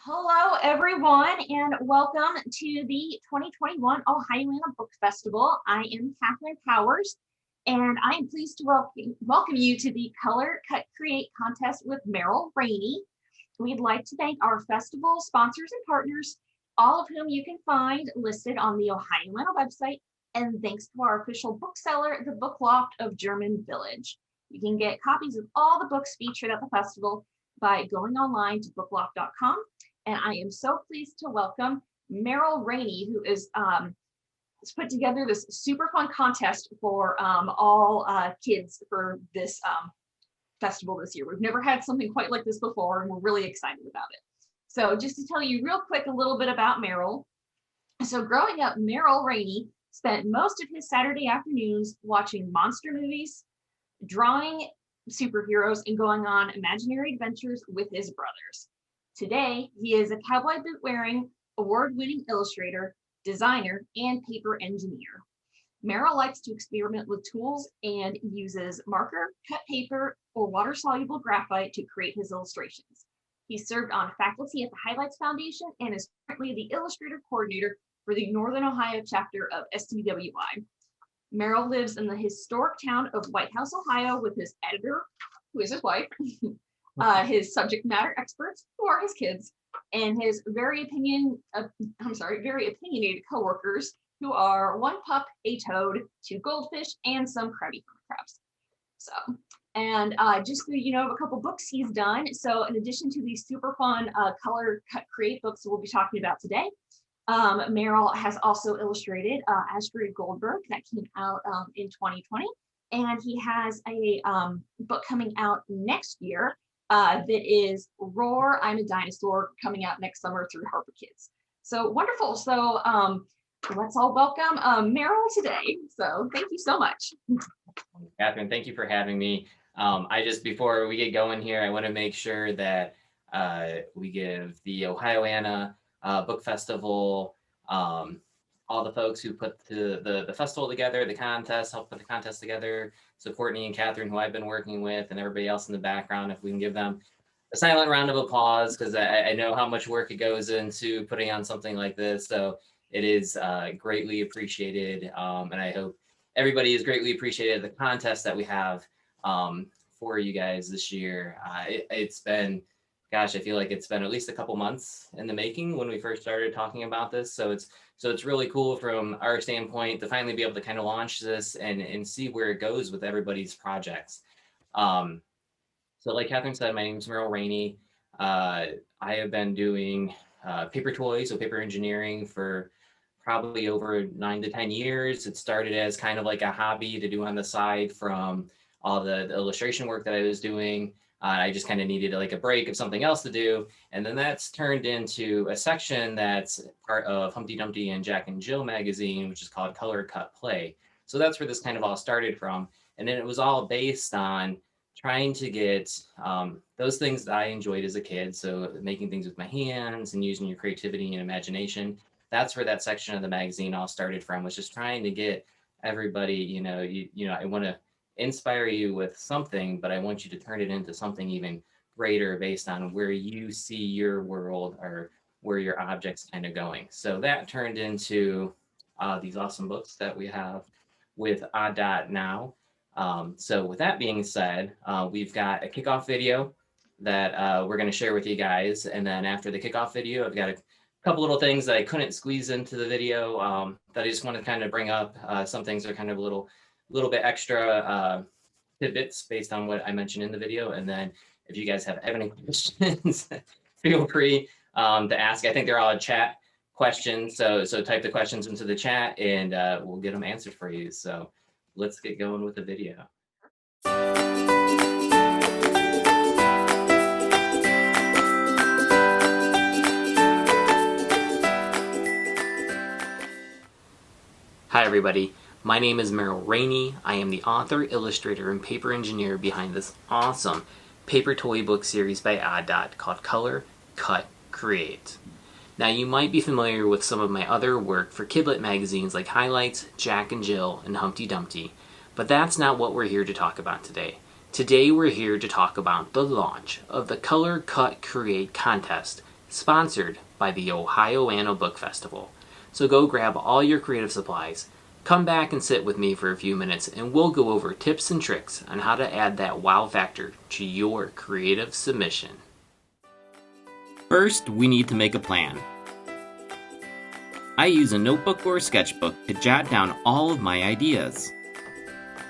Hello, everyone, and welcome to the 2021 Ohioana Book Festival. I am Catherine Powers, and I am pleased to welcome you to the Color Cut Create contest with Merrill Rainey. We'd like to thank our festival sponsors and partners, all of whom you can find listed on the Ohioana website, and thanks to our official bookseller, the Book Loft of German Village. You can get copies of all the books featured at the festival by going online to bookloft.com. And I am so pleased to welcome Merrill Rainey, who is has put together this super fun contest for all kids for this festival this year. We've never had something quite like this before, and we're really excited about it. So just to tell you real quick a little bit about Merrill. So growing up, Merrill Rainey spent most of his Saturday afternoons watching monster movies, drawing superheroes, and going on imaginary adventures with his brothers. Today, he is a cowboy boot wearing, award-winning illustrator, designer, and paper engineer. Merrill likes to experiment with tools and uses marker, cut paper, or water-soluble graphite to create his illustrations. He served on faculty at the Highlights Foundation and is currently the illustrator coordinator for the Northern Ohio chapter of STWI. Merrill lives in the historic town of White House, Ohio, with his editor, who is his wife, his subject matter experts, who are his kids, and his very opinionated coworkers, who are one pup, a toad, two goldfish, and some crabby crabs. So, and just so you know, a couple books he's done. So, in addition to these super fun color cut create books that we'll be talking about today, Merrill has also illustrated Astrid Goldberg that came out in 2020, and he has a book coming out next year. That is Roar, I'm a Dinosaur, coming out next summer through Harper Kids. So wonderful. So let's all welcome Merrill today. So thank you so much. Catherine, thank you for having me. Before we get going here, I want to make sure that we give the Ohioana Book Festival, all the folks who put the festival together, the contest, helped put the contest together. So Courtney and Catherine, who I've been working with, and everybody else in the background, if we can give them a silent round of applause, because I know how much work it goes into putting on something like this. So it is greatly appreciated. And I hope everybody is greatly appreciated the contest that we have for you guys this year. It's been, gosh, I feel like it's been at least a couple months in the making when we first started talking about this. So it's really cool from our standpoint to finally be able to kind of launch this and see where it goes with everybody's projects. So like Catherine said, my name is Merrill Rainey. I have been doing paper toys, so paper engineering, for probably over 9 to 10 years. It started as kind of like a hobby to do on the side from all the illustration work that I was doing. I just kind of needed like a break of something else to do. And then that's turned into a section that's part of Humpty Dumpty and Jack and Jill magazine, which is called Color Cut Play. So that's where this kind of all started from. And then it was all based on trying to get those things that I enjoyed as a kid. So making things with my hands and using your creativity and imagination. That's where that section of the magazine all started from, was just trying to get everybody, I want to inspire you with something, but I want you to turn it into something even greater based on where you see your world or where your object's kind of going. So that turned into these awesome books that we have with Odd Dot now. So with that being said, we've got a kickoff video that we're going to share with you guys. And then after the kickoff video, I've got a couple little things that I couldn't squeeze into the video that I just want to kind of bring up. Some things are kind of a little bit extra tidbits based on what I mentioned in the video. And then if you guys have any questions, feel free to ask. I think they're all chat questions. So type the questions into the chat and we'll get them answered for you. So let's get going with the video. Hi, everybody. My name is Merrill Rainey. I am the author, illustrator, and paper engineer behind this awesome paper toy book series by Odd Dot called Color, Cut, Create. Now, you might be familiar with some of my other work for kidlit magazines like Highlights, Jack and Jill, and Humpty Dumpty, but that's not what we're here to talk about today. Today we're here to talk about the launch of the Color Cut Create contest sponsored by the Ohioana Book Festival. So go grab all your creative supplies, come back and sit with me for a few minutes, and we'll go over tips and tricks on how to add that wow factor to your creative submission. First, we need to make a plan. I use a notebook or a sketchbook to jot down all of my ideas.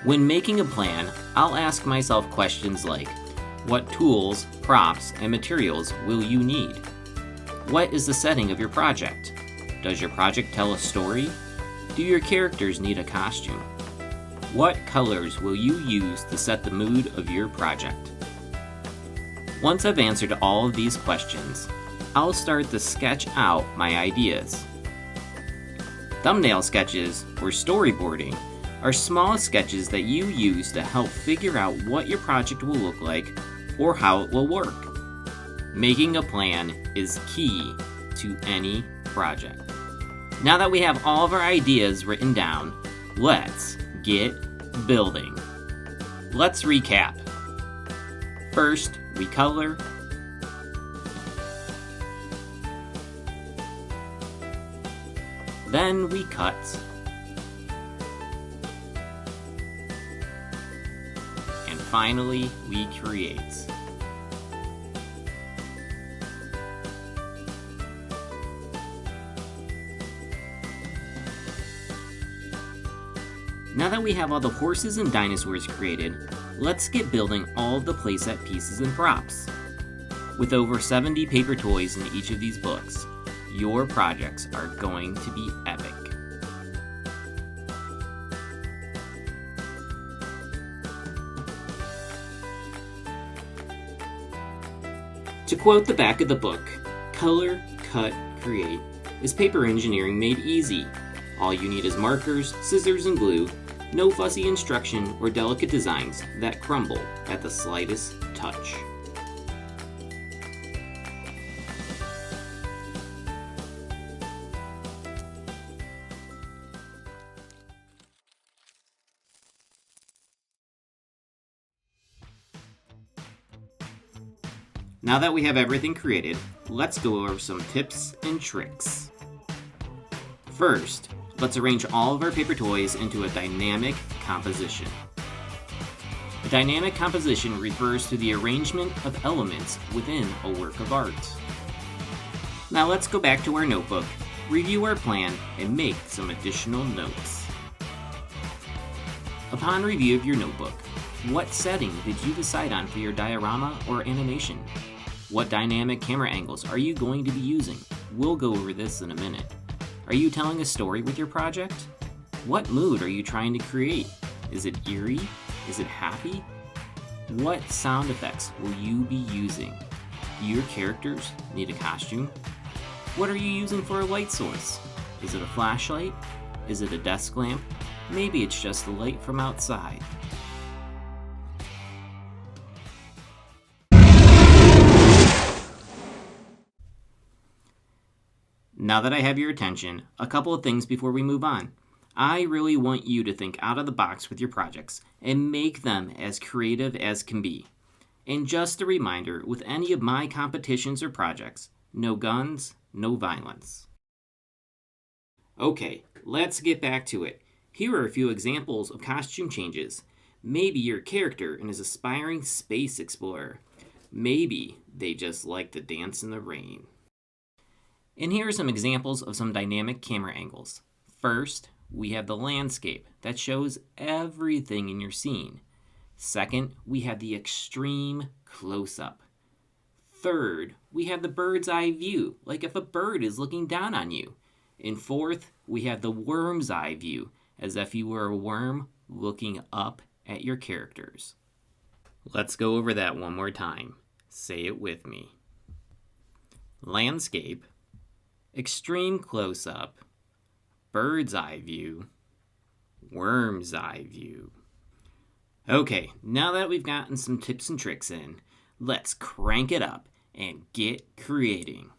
When making a plan, I'll ask myself questions like, what tools, props, and materials will you need? What is the setting of your project? Does your project tell a story? Do your characters need a costume? What colors will you use to set the mood of your project? Once I've answered all of these questions, I'll start to sketch out my ideas. Thumbnail sketches, or storyboarding, are small sketches that you use to help figure out what your project will look like or how it will work. Making a plan is key to any project. Now that we have all of our ideas written down, let's get building. Let's recap. First, we color. Then we cut. And finally, we create. Now that we have all the horses and dinosaurs created, let's get building all of the playset pieces and props. With over 70 paper toys in each of these books, your projects are going to be epic. To quote the back of the book, color, cut, create is paper engineering made easy. All you need is markers, scissors, and glue. No fussy instruction or delicate designs that crumble at the slightest touch. Now that we have everything created, let's go over some tips and tricks. First, let's arrange all of our paper toys into a dynamic composition. A dynamic composition refers to the arrangement of elements within a work of art. Now let's go back to our notebook, review our plan, and make some additional notes. Upon review of your notebook, what setting did you decide on for your diorama or animation? What dynamic camera angles are you going to be using? We'll go over this in a minute. Are you telling a story with your project? What mood are you trying to create? Is it eerie? Is it happy? What sound effects will you be using? Do your characters need a costume? What are you using for a light source? Is it a flashlight? Is it a desk lamp? Maybe it's just the light from outside. Now that I have your attention, a couple of things before we move on. I really want you to think out of the box with your projects and make them as creative as can be. And just a reminder, with any of my competitions or projects, no guns, no violence. Okay, let's get back to it. Here are a few examples of costume changes. Maybe your character is an aspiring space explorer. Maybe they just like to dance in the rain. And here are some examples of some dynamic camera angles. First, we have the landscape that shows everything in your scene. Second, we have the extreme close-up. Third, we have the bird's eye view, like if a bird is looking down on you. And fourth, we have the worm's eye view, as if you were a worm looking up at your characters. Let's go over that one more time. Say it with me. Landscape, extreme close-up, bird's eye view, worm's eye view. Okay, now that we've gotten some tips and tricks in, let's crank it up and get creating.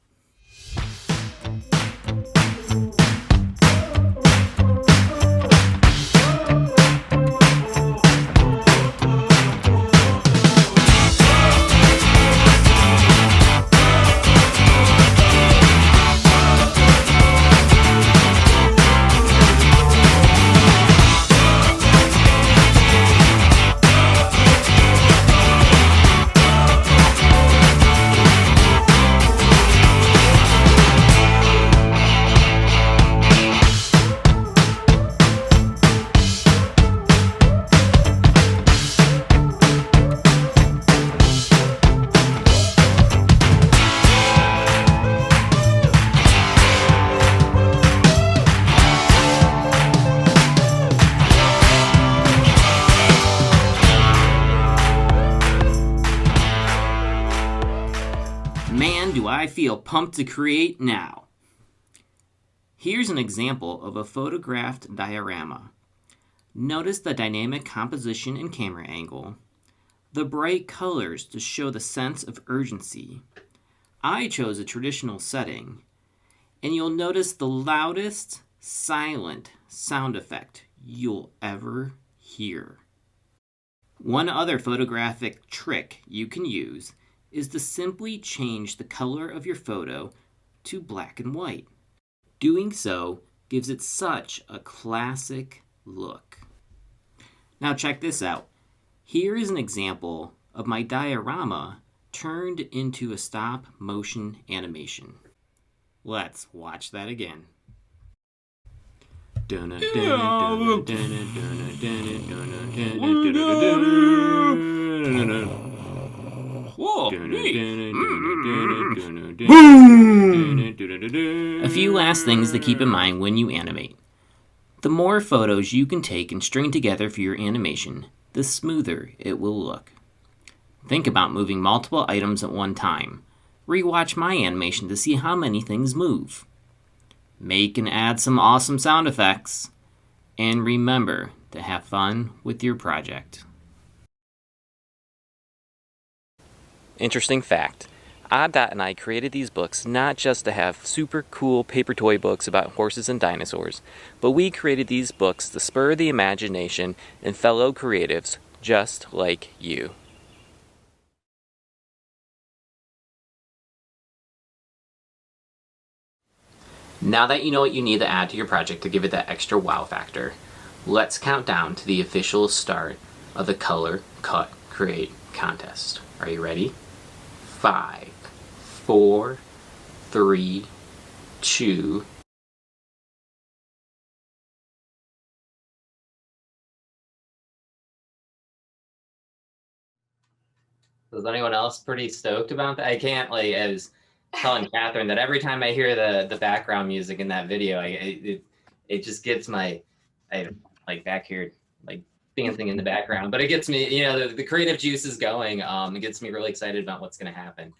I feel pumped to create now. Here's an example of a photographed diorama. Notice the dynamic composition and camera angle, the bright colors to show the sense of urgency. I chose a traditional setting, and you'll notice the loudest silent sound effect you'll ever hear. One other photographic trick you can use is to simply change the color of your photo to black and white. Doing so gives it such a classic look. Now check this out. Here is an example of my diorama turned into a stop motion animation. Let's watch that again. A few last things to keep in mind when you animate. The more photos you can take and string together for your animation, the smoother it will look. Think about moving multiple items at one time. Rewatch my animation to see how many things move. Make and add some awesome sound effects. And remember to have fun with your project. Interesting fact. Oddot and I created these books not just to have super cool paper toy books about horses and dinosaurs, but we created these books to spur the imagination in fellow creatives just like you. Now that you know what you need to add to your project to give it that extra wow factor, let's count down to the official start of the Color, Cut, Create contest. Are you ready? 5, 4, 3, 2. Is anyone else pretty stoked about that? I can't, like, I was telling Catherine that every time I hear the background music in that video, it just gets my, I like back here, like dancing in the background, but it gets me, you know, the creative juice is going. It gets me really excited about what's going to happen.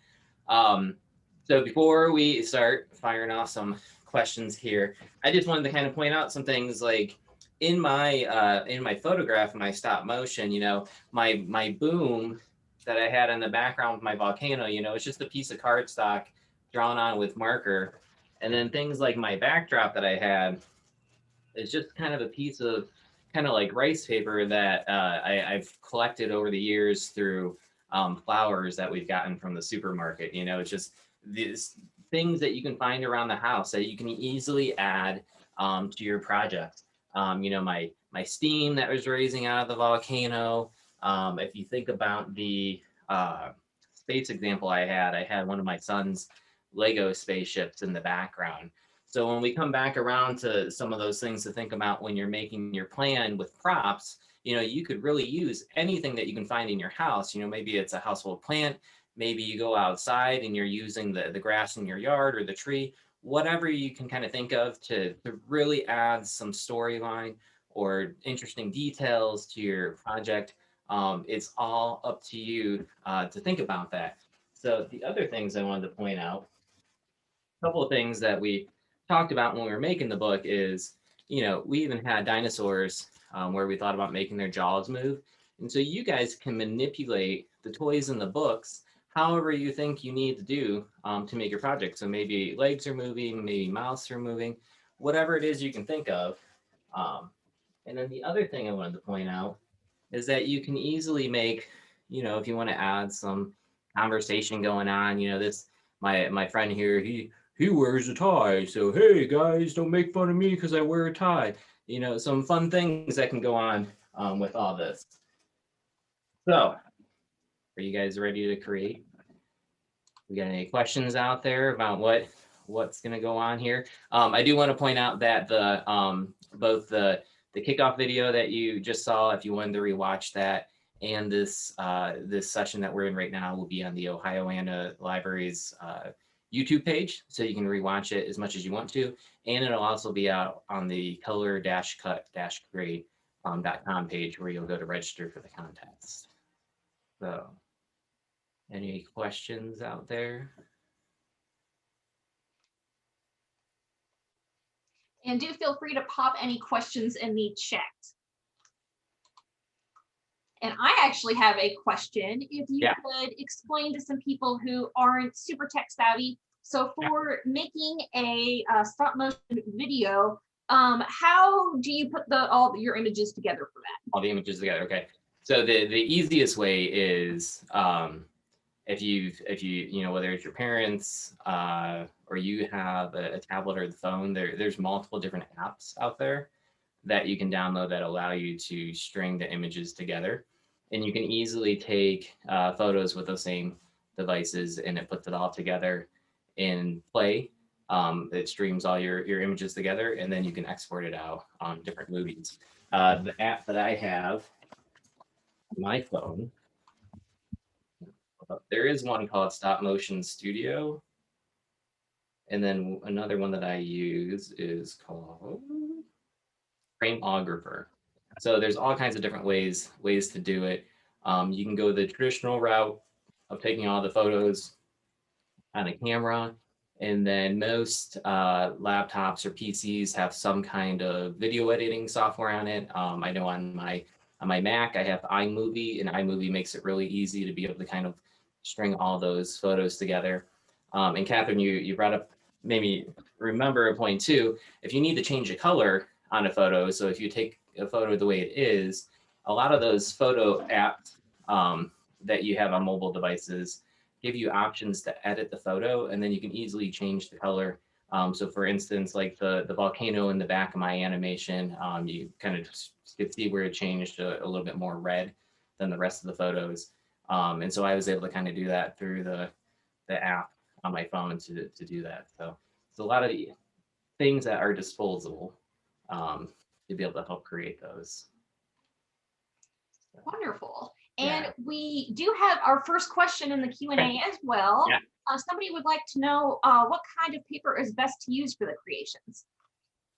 So before we start firing off some questions here, I just wanted to kind of point out some things like in my photograph, my stop motion, you know, my boom that I had in the background with my volcano, you know, it's just a piece of cardstock drawn on with marker. And then things like my backdrop that I had is just kind of a piece of kind of like rice paper that I've collected over the years through flowers that we've gotten from the supermarket. You know, it's just these things that you can find around the house that you can easily add to your project. You know, my steam that was raising out of the volcano. If you think about the space example I had one of my son's Lego spaceships in the background. So when we come back around to some of those things to think about when you're making your plan with props, you know, you could really use anything that you can find in your house. You know, maybe it's a household plant, maybe you go outside and you're using the grass in your yard or the tree, whatever you can kind of think of to really add some storyline or interesting details to your project. It's all up to you to think about that. So the other things I wanted to point out, a couple of things that we talked about when we were making the book is, you know, we even had dinosaurs where we thought about making their jaws move. And so you guys can manipulate the toys in the books however you think you need to do to make your project. So maybe legs are moving, maybe mouths are moving, whatever it is you can think of. And then the other thing I wanted to point out is that you can easily make, you know, if you want to add some conversation going on, you know, this, my friend here, he wears a tie. So, hey guys, don't make fun of me because I wear a tie. You know, some fun things that can go on with all this. So, are you guys ready to create? We got any questions out there about what's going to go on here? I do want to point out that the both the kickoff video that you just saw, if you wanted to rewatch that, and this this session that we're in right now will be on the Ohioana Library's YouTube page, so you can rewatch it as much as you want to, and it'll also be out on the color-cut-create.com page where you'll go to register for the contest. So, any questions out there? And do feel free to pop any questions in the chat. And I actually have a question. If you could explain to some people who aren't super tech savvy, so for making a stop motion video, how do you put all your images together for that? All the images together, okay. So the easiest way is if you whether it's your parents or you have a tablet or the phone, there's multiple different apps out there that you can download that allow you to string the images together. And you can easily take photos with those same devices and it puts it all together in Play. It streams all your images together and then you can export it out on different movies. The app that I have on my phone, there is one called Stop Motion Studio. And then another one that I use is called Frameographer. So there's all kinds of different ways to do it. You can go the traditional route of taking all the photos on a camera, and then most laptops or PCs have some kind of video editing software on it. I know on my Mac, I have iMovie, and iMovie makes it really easy to be able to kind of string all those photos together. And Catherine, you brought up, maybe remember a point too, if you need to change the color on a photo, so if you take a photo the way it is, a lot of those photo apps that you have on mobile devices give you options to edit the photo, and then you can easily change the color. So for instance, like the volcano in the back of my animation, you kind of could see where it changed a little bit more red than the rest of the photos. And so I was able to kind of do that through the app on my phone to do that. So it's a lot of the things that are disposable to be able to help create those. So, wonderful. And we do have our first question in the Q&A as well. Yeah. Somebody would like to know what kind of paper is best to use for the creations.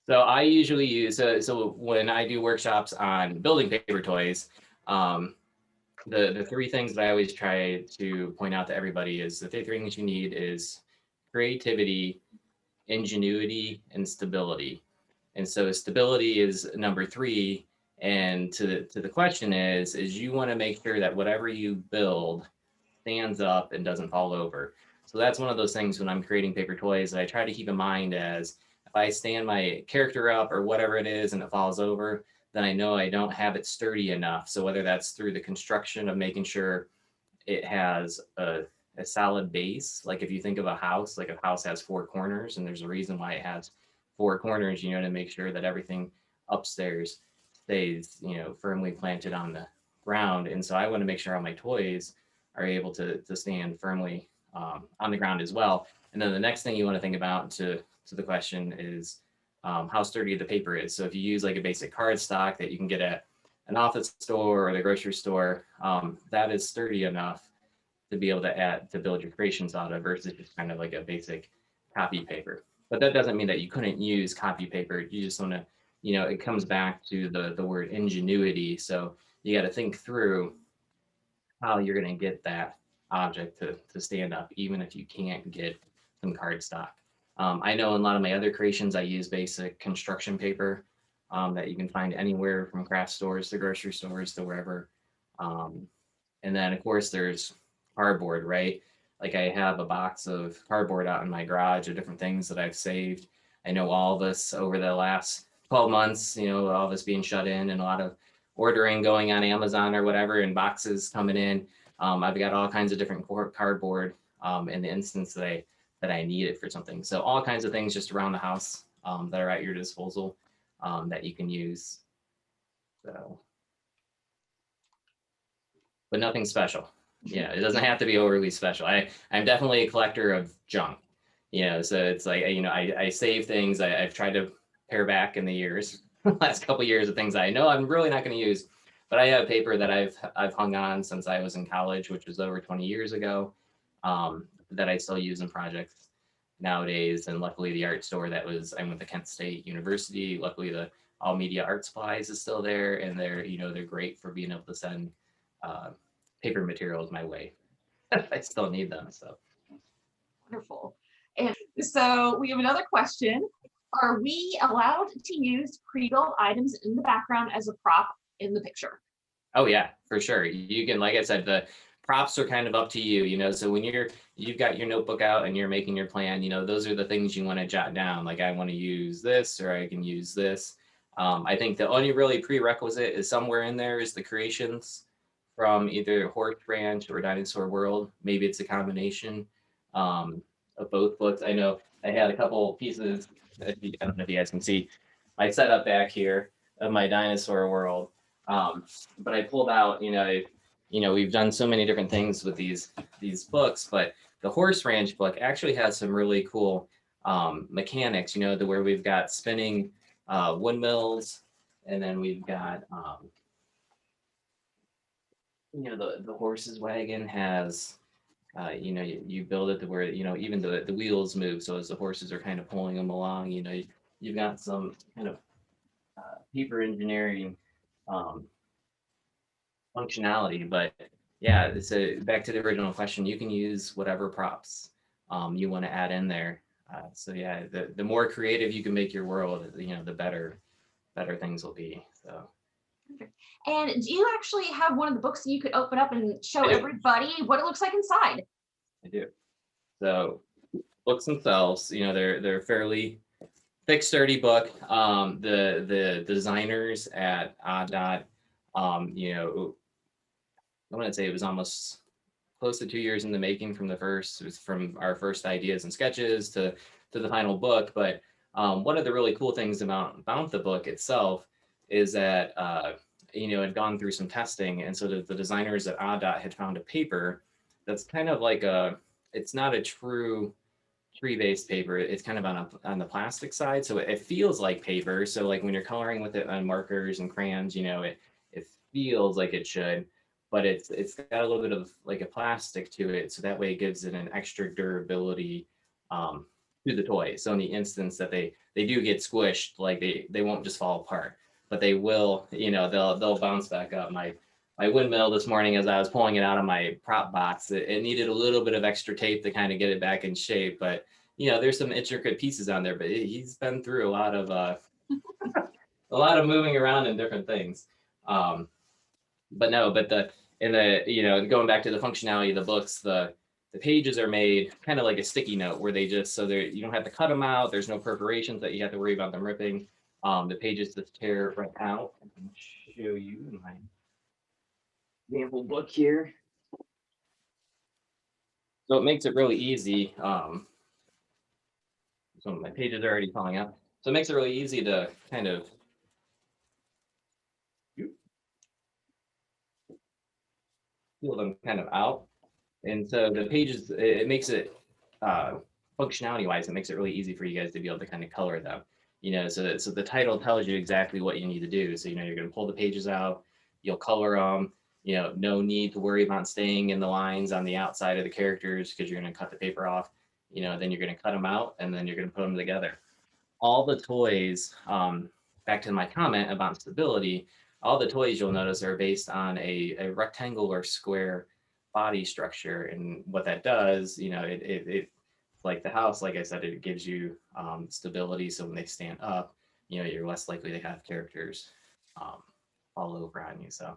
So I usually use, so when I do workshops on building paper toys, the three things that I always try to point out to everybody is the three things you need is creativity, ingenuity, and stability. And so stability is number 3. And to the question is you want to make sure that whatever you build stands up and doesn't fall over. So that's one of those things when I'm creating paper toys that I try to keep in mind as if I stand my character up or whatever it is and it falls over, then I know I don't have it sturdy enough. So whether that's through the construction of making sure it has a solid base, like if you think of a house, like a house has 4 corners and there's a reason why it has 4 corners, to make sure that everything upstairs stays, firmly planted on the ground. And so I want to make sure all my toys are able to stand firmly on the ground as well. And then the next thing you want to think about to the question is how sturdy the paper is. So if you use like a basic cardstock that you can get at an office store or the grocery store, that is sturdy enough to be able to build your creations out of versus just kind of like a basic copy paper. But that doesn't mean that you couldn't use copy paper. You just want to, it comes back to the word ingenuity. So you got to think through how you're going to get that object to stand up, even if you can't get some cardstock. I know in a lot of my other creations, I use basic construction paper that you can find anywhere from craft stores to grocery stores to wherever. And then of course there's cardboard, right? Like I have a box of cardboard out in my garage of different things that I've saved. I know all of us over the last 12 months, all of us being shut in and a lot of ordering going on Amazon or whatever and boxes coming in. I've got all kinds of different cardboard in the instance that I need it for something. So all kinds of things just around the house that are at your disposal that you can use. So, but nothing special. It doesn't have to be overly special. I'm definitely a collector of junk. So it's like, I save things. I've tried to pare back in the years, last couple of years of things I know I'm really not going to use. But I have paper that I've hung on since I was in college, which was over 20 years ago, that I still use in projects nowadays. And luckily the art store I went to Kent State University. Luckily the All Media Art Supplies is still there, and they're great for being able to send paper materials my way. I still need them. So wonderful. And so we have another question. Are we allowed to use pre-built items in the background as a prop in the picture? Oh yeah, for sure. You can, like I said, the props are kind of up to you, so when you've got your notebook out and you're making your plan, those are the things you want to jot down. Like, I want to use this, or I can use this. I think the only really prerequisite is somewhere in there is the creations from either Horse Ranch or Dinosaur World. Maybe it's a combination of both books. I know I had a couple pieces, I don't know if you guys can see my setup back here of my Dinosaur World. But I pulled out, we've done so many different things with these books, but the Horse Ranch book actually has some really cool mechanics, to where we've got spinning windmills, and then we've got, the horse's wagon has, you build it to where, even the wheels move. So as the horses are kind of pulling them along, you've got some kind of paper engineering functionality. But yeah, so back to the original question, you can use whatever props you want to add in there. So yeah, the more creative you can make your world, the better things will be. So. And do you actually have one of the books that you could open up and show everybody what it looks like inside? I do. So books themselves, they're fairly thick, sturdy book. The designers at Oddot, I want to say it was almost close to 2 years in the making from from our first ideas and sketches to the final book. But one of the really cool things about the book itself is that it had gone through some testing, and so the designers at Oddot had found a paper that's kind of like it's not a true tree-based paper. It's kind of on the plastic side, so it feels like paper. So like when you're coloring with it on markers and crayons, it feels like it should, but it's got a little bit of like a plastic to it, so that way it gives it an extra durability to the toy. So in the instance that they do get squished, like they won't just fall apart, but they will, they'll bounce back up. My windmill this morning, as I was pulling it out of my prop box, it needed a little bit of extra tape to kind of get it back in shape. But there's some intricate pieces on there. But he's been through a lot of a lot of moving around and different things. But going back to the functionality of the books, the pages are made kind of like a sticky note, where you don't have to cut them out. There's no perforations that you have to worry about them ripping. The pages just tear right out. I can show you my example book here. So it makes it really easy. So my pages are already falling out. So it makes it really easy to kind of peel them kind of out. And so the pages, it makes it functionality wise, it makes it really easy for you guys to be able to kind of color them. So the title tells you exactly what you need to do. So you're going to pull the pages out, you'll color them. No need to worry about staying in the lines on the outside of the characters, because you're going to cut the paper off. Then you're going to cut them out, and then you're going to put them together. All the toys, back to my comment about stability, all the toys you'll notice are based on a rectangular square body structure. And what that does, it like the house, like I said, it gives you stability. So when they stand up, you're less likely to have characters fall over on you. So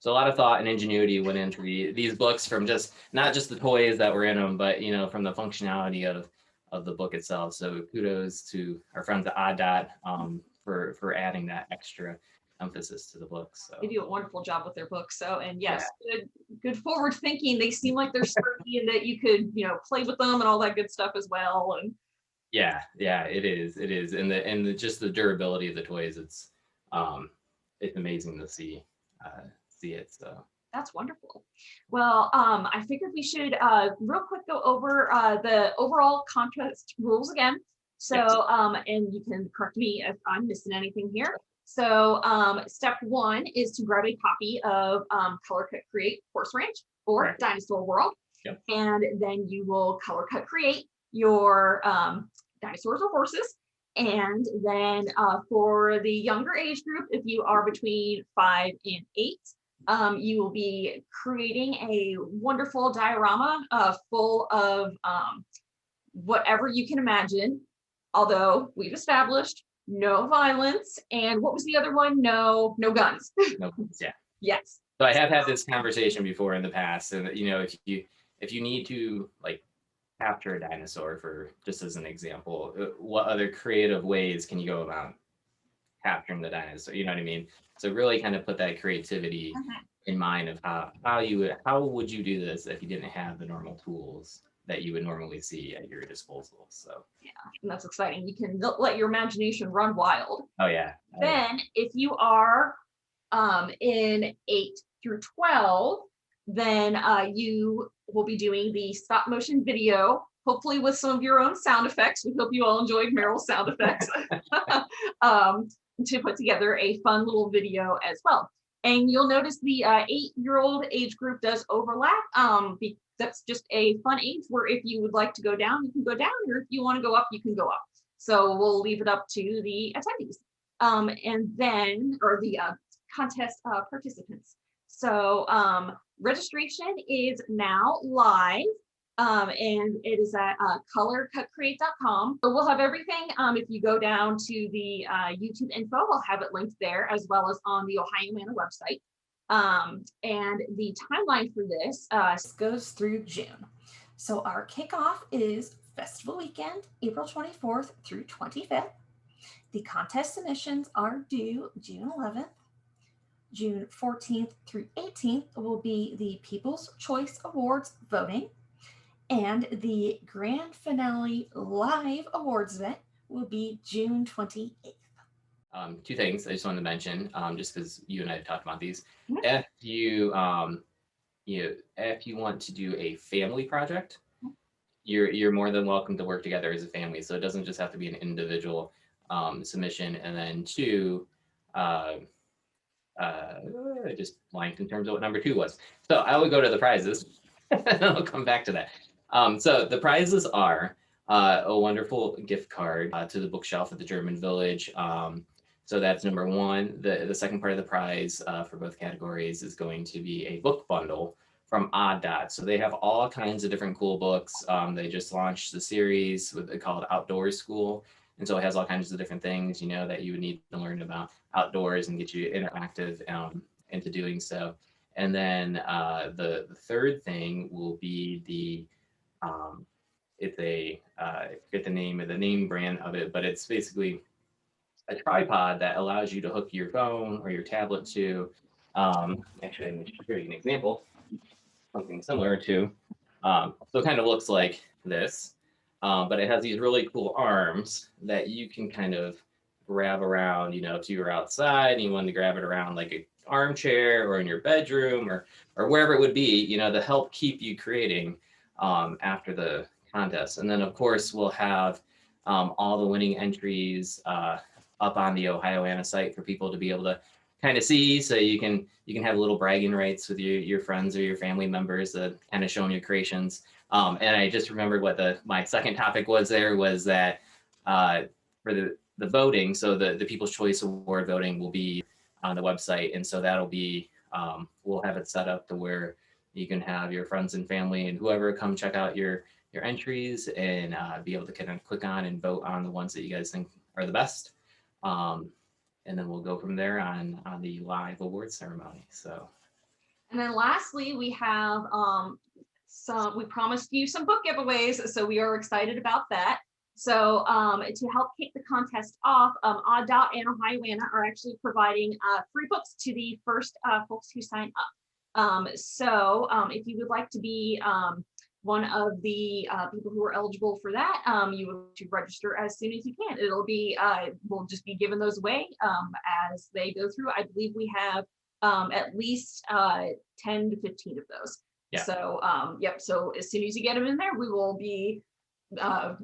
a lot of thought and ingenuity went into these books, from not just the toys that were in them, but from the functionality of the book itself. So kudos to our friends at Oddot for adding that extra emphasis to the books. So they do a wonderful job with their books. So, and yes, good forward thinking. They seem like they're sturdy and that you could play with them and all that good stuff as well. And yeah, it is, and just the durability of the toys. It's amazing to see it. So that's wonderful. Well, I figured we should real quick go over the overall contest rules again. So, yes. And you can correct me if I'm missing anything here. So step one is to grab a copy of Color Cut Create Horse Ranch or Dinosaur World. Yep. And then you will color cut create your dinosaurs or horses. And then for the younger age group, if you are between 5 and 8, you will be creating a wonderful diorama full of whatever you can imagine although we've established no violence. And what was the other one? No guns. No, yeah. Yes. So I have had this conversation before in the past, and if you need to like capture a dinosaur, for just as an example, what other creative ways can you go about capturing the dinosaur? You know what I mean? So really kind of put that creativity in mind of how would you do this if you didn't have the normal tools that you would normally see at your disposal. So yeah, and that's exciting. You can let your imagination run wild. Oh yeah. Then if you are in 8 through 12, then you will be doing the stop motion video, hopefully with some of your own sound effects. We hope you all enjoyed Merrill's sound effects to put together a fun little video as well. And you'll notice the 8-year-old age group does overlap. That's just a fun age where if you would like to go down, you can go down, or if you want to go up, you can go up. So we'll leave it up to the attendees. And then, or the contest participants. So registration is now live, and it is at colorcutcreate.com. So we'll have everything. If you go down to the YouTube info, we'll have it linked there, as well as on the Ohioana website. And the timeline for this goes through June. So our kickoff is festival weekend, April 24th through 25th. The contest submissions are due June 11th. June 14th through 18th will be the People's Choice Awards voting, and the grand finale live awards event will be June 28th. Two things I just wanted to mention, just because you and I have talked about these. Mm-hmm. If you want to do a family project, you're more than welcome to work together as a family. So it doesn't just have to be an individual submission. And then two, I just blanked in terms of what number 2 was. So I will go to the prizes and I'll come back to that. So the prizes are a wonderful gift card to the bookshelf at the German Village. So that's number 1. The second part of the prize for both categories is going to be a book bundle from Odd Dot. So they have all kinds of different cool books. They just launched the series called Outdoors School. And so it has all kinds of different things, that you would need to learn about outdoors and get you interactive into doing so. And then the third thing will be it's a, I forget the name brand of it, but it's basically a tripod that allows you to hook your phone or your tablet to. Actually, I'm going to show you an example, something similar to. So it kind of looks like this. But it has these really cool arms that you can kind of grab around, if you were outside and you wanted to grab it around like an armchair or in your bedroom or wherever it would be, to help keep you creating after the contest. And then, of course, we'll have all the winning entries up on the Ohioana site for people to be able to kind of see, so you can have little bragging rights with your friends or your family members that kind of show them your creations. And I just remembered what my second topic was that for the voting, so the People's Choice Award voting will be on the website. And so that'll be, we'll have it set up to where you can have your friends and family and whoever come check out your entries and be able to kind of click on and vote on the ones that you guys think are the best. And then we'll go from there on the live award ceremony. So. And then lastly, we have we promised you some book giveaways, so we are excited about that. So to help kick the contest off, Odd Dot and Ohioana are actually providing free books to the first folks who sign up. So if you would like to be one of the people who are eligible for that, you will to register as soon as you can. It'll be, we'll just be giving those away as they go through. I believe we have at least 10 to 15 of those. Yeah. So, yep. So as soon as you get them in there, we will be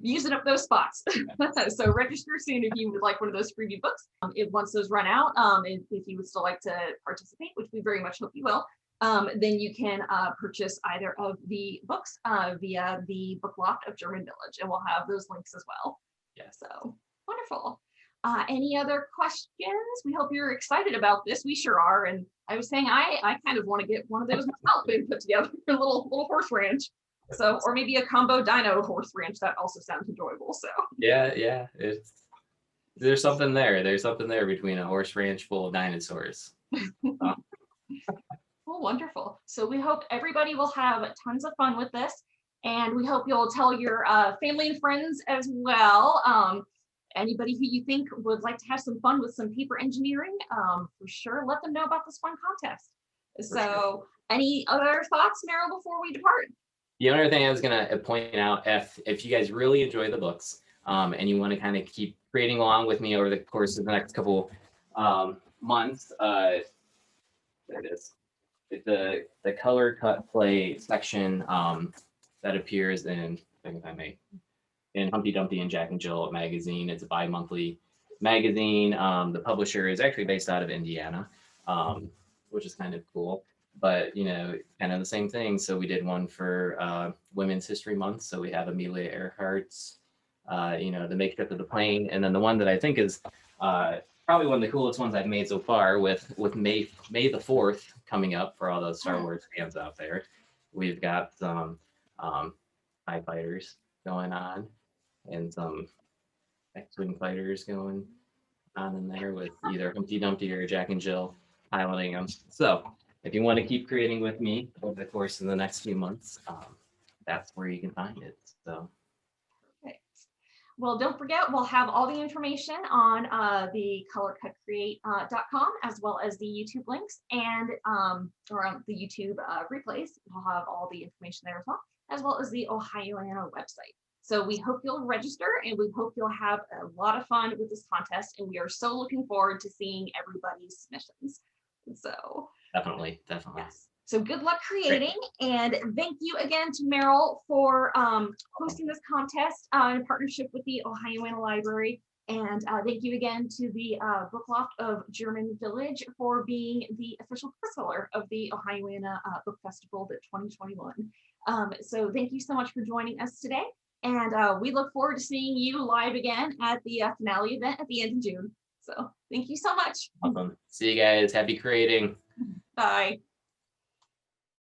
using up those spots. So register soon if you would like one of those freebie books. Once those run out, if you would still like to participate, which we very much hope you will, then you can purchase either of the books via the Book Loft of German Village, and we'll have those links as well. Yeah. So wonderful. Any other questions? We hope you're excited about this. We sure are. And I was saying, I kind of want to get one of those myself and put together a little horse ranch. So, or maybe a combo dino horse ranch, that also sounds enjoyable. So Yeah, there's something there. There's something there between a horse ranch full of dinosaurs. well, wonderful. So we hope everybody will have tons of fun with this, and we hope you'll tell your family and friends as well. Anybody who you think would like to have some fun with some paper engineering, for sure, let them know about this fun contest. So, any other thoughts, Merrill, before we depart? The other thing I was going to point out, if you guys really enjoy the books and you want to kind of keep creating along with me over the course of the next couple months, there it is. It's the color cut play section that appears in, if I may, in Humpty Dumpty and Jack and Jill magazine. It's a bi-monthly magazine. The publisher is actually based out of Indiana, which is kind of cool. But, you know, kind of the same thing. So we did one for Women's History Month. So we have Amelia Earhart's, you know, The Makeshift of the Plane. And then the one that I think is probably one of the coolest ones I've made so far with May the 4th coming up for all those Star Wars fans out there. We've got some TIE fighters going on and some X-Wing fighters going on in there with either Humpty Dumpty or Jack and Jill piloting them. So if you want to keep creating with me over the course of the next few months, that's where you can find it. So. Well, don't forget, we'll have all the information on the colorcutcreate.com as well as the YouTube links and or on the YouTube replays. We'll have all the information there as well as the Ohioana website. So we hope you'll register and we hope you'll have a lot of fun with this contest. And we are so looking forward to seeing everybody's submissions. So Definitely. yes. So good luck creating. Great. And thank you again to Merrill for hosting this contest in partnership with the Ohioana Library. And thank you again to the Book Loft of German Village for being the official bookseller of the Ohioana Book Festival 2021. So thank you so much for joining us today. And we look forward to seeing you live again at the finale event at the end of June. So thank you so much. Awesome. See you guys. Happy creating. Bye.